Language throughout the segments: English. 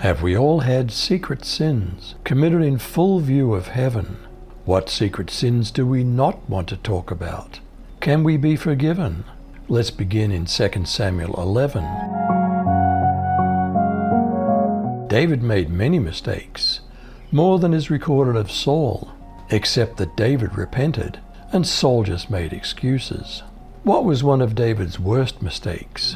Have we all had secret sins committed in full view of heaven? What secret sins do we not want to talk about? Can we be forgiven? Let's begin in 2 Samuel 11. David made many mistakes, more than is recorded of Saul, except that David repented and Saul just made excuses. What was one of David's worst mistakes?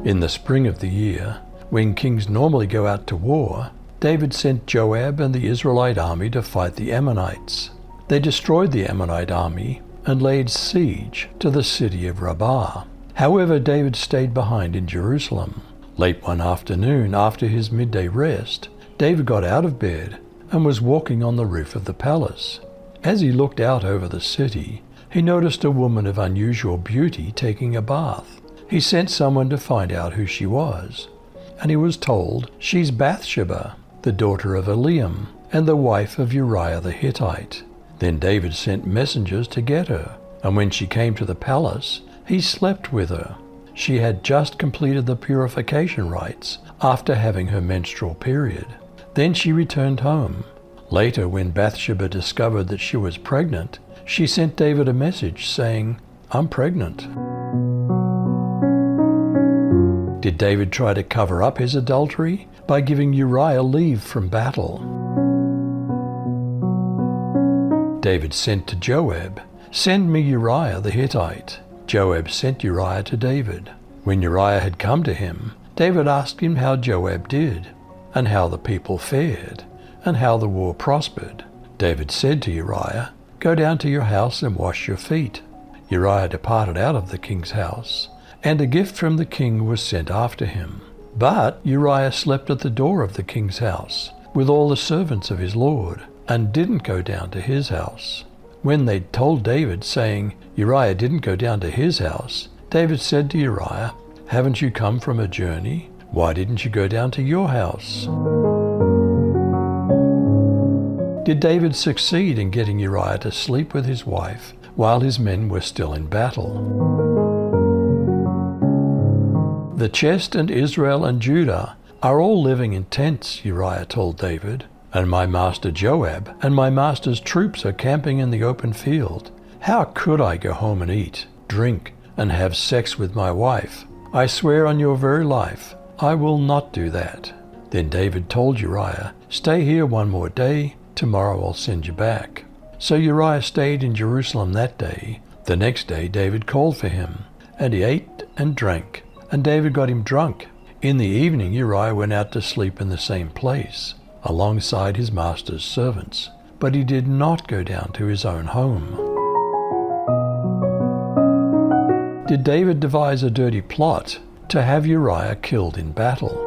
In the spring of the year, when kings normally go out to war, David sent Joab and the Israelite army to fight the Ammonites. They destroyed the Ammonite army and laid siege to the city of Rabbah. However, David stayed behind in Jerusalem. Late one afternoon, after his midday rest, David got out of bed and was walking on the roof of the palace. As he looked out over the city, he noticed a woman of unusual beauty taking a bath. He sent someone to find out who she was, and he was told she's Bathsheba, the daughter of Eliam, and the wife of Uriah the Hittite. Then David sent messengers to get her, and when she came to the palace, he slept with her. She had just completed the purification rites after having her menstrual period. Then she returned home. Later, when Bathsheba discovered that she was pregnant, she sent David a message saying, "I'm pregnant." Did David try to cover up his adultery by giving Uriah leave from battle? David sent to Joab, "Send me Uriah the Hittite." Joab sent Uriah to David. When Uriah had come to him, David asked him how Joab did, and how the people fared, and how the war prospered. David said to Uriah, "Go down to your house and wash your feet." Uriah departed out of the king's house, and a gift from the king was sent after him. But Uriah slept at the door of the king's house with all the servants of his lord, and didn't go down to his house. When they told David, saying Uriah didn't go down to his house, David said to Uriah, "Haven't you come from a journey? Why didn't you go down to your house?" Did David succeed in getting Uriah to sleep with his wife while his men were still in battle? "The chest and Israel and Judah are all living in tents," Uriah told David, "and my master Joab and my master's troops are camping in the open field. How could I go home and eat, drink, and have sex with my wife? I swear on your very life, I will not do that." Then David told Uriah, "Stay here one more day, tomorrow I'll send you back." So Uriah stayed in Jerusalem that day. The next day David called for him, and he ate and drank, and David got him drunk. In the evening Uriah went out to sleep in the same place, alongside his master's servants, but he did not go down to his own home. Did David devise a dirty plot to have Uriah killed in battle?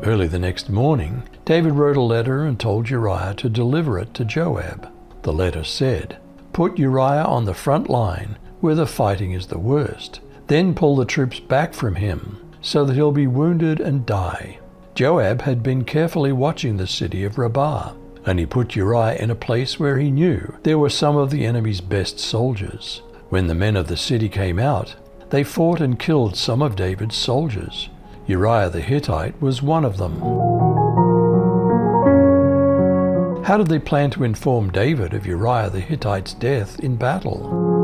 Early the next morning, David wrote a letter and told Uriah to deliver it to Joab. The letter said, "Put Uriah on the front line where the fighting is the worst. Then pull the troops back from him so that he'll be wounded and die." Joab had been carefully watching the city of Rabbah, and he put Uriah in a place where he knew there were some of the enemy's best soldiers. When the men of the city came out, they fought and killed some of David's soldiers. Uriah the Hittite was one of them. How did they plan to inform David of Uriah the Hittite's death in battle?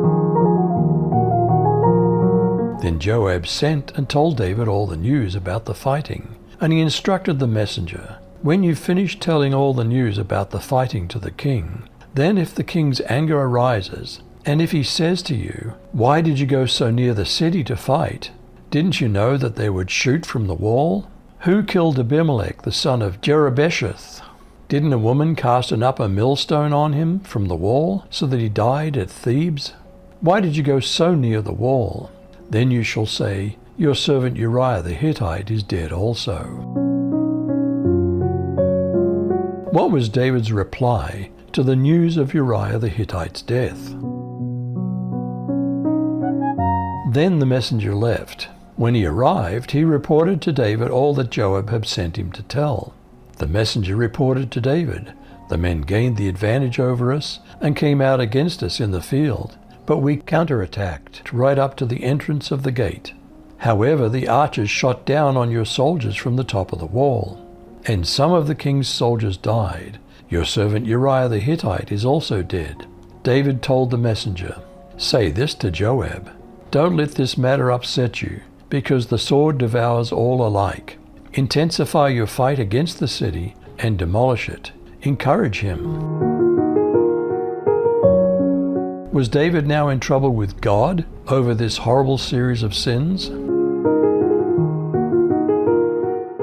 Then Joab sent and told David all the news about the fighting, and he instructed the messenger, "When you finish telling all the news about the fighting to the king, then if the king's anger arises, and if he says to you, 'Why did you go so near the city to fight? Didn't you know that they would shoot from the wall? Who killed Abimelech, the son of Jerubbesheth? Didn't a woman cast an upper millstone on him from the wall so that he died at Thebes? Why did you go so near the wall?' Then you shall say, 'Your servant Uriah the Hittite is dead also.'" What was David's reply to the news of Uriah the Hittite's death? Then the messenger left. When he arrived, he reported to David all that Joab had sent him to tell. The messenger reported to David, "The men gained the advantage over us and came out against us in the field, but we counterattacked right up to the entrance of the gate. However, the archers shot down on your soldiers from the top of the wall. And some of the king's soldiers died. Your servant Uriah the Hittite is also dead." David told the messenger, "Say this to Joab, don't let this matter upset you, because the sword devours all alike. Intensify your fight against the city and demolish it. Encourage him." Was David now in trouble with God over this horrible series of sins?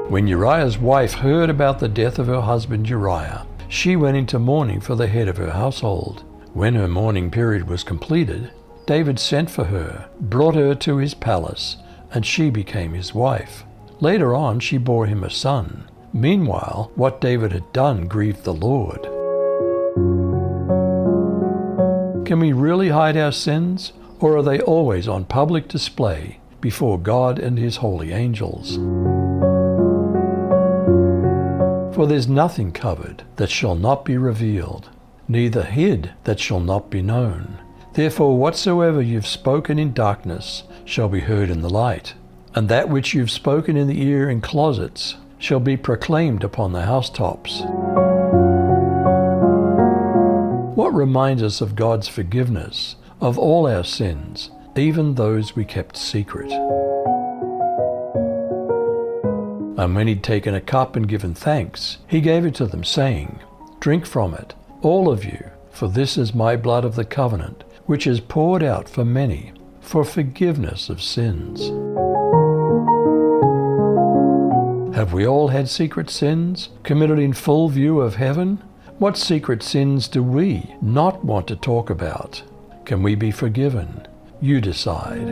When Uriah's wife heard about the death of her husband Uriah, she went into mourning for the head of her household. When her mourning period was completed, David sent for her, brought her to his palace, and she became his wife. Later on, she bore him a son. Meanwhile, what David had done grieved the Lord. Can we really hide our sins, or are they always on public display before God and his holy angels? For there's nothing covered that shall not be revealed, neither hid that shall not be known. Therefore whatsoever you've spoken in darkness shall be heard in the light, and that which you've spoken in the ear in closets shall be proclaimed upon the housetops. What reminds us of God's forgiveness of all our sins, even those we kept secret? And when he'd taken a cup and given thanks, he gave it to them, saying, "Drink from it, all of you, for this is my blood of the covenant, which is poured out for many, for forgiveness of sins." Have we all had secret sins, committed in full view of heaven? What secret sins do we not want to talk about? Can we be forgiven? You decide.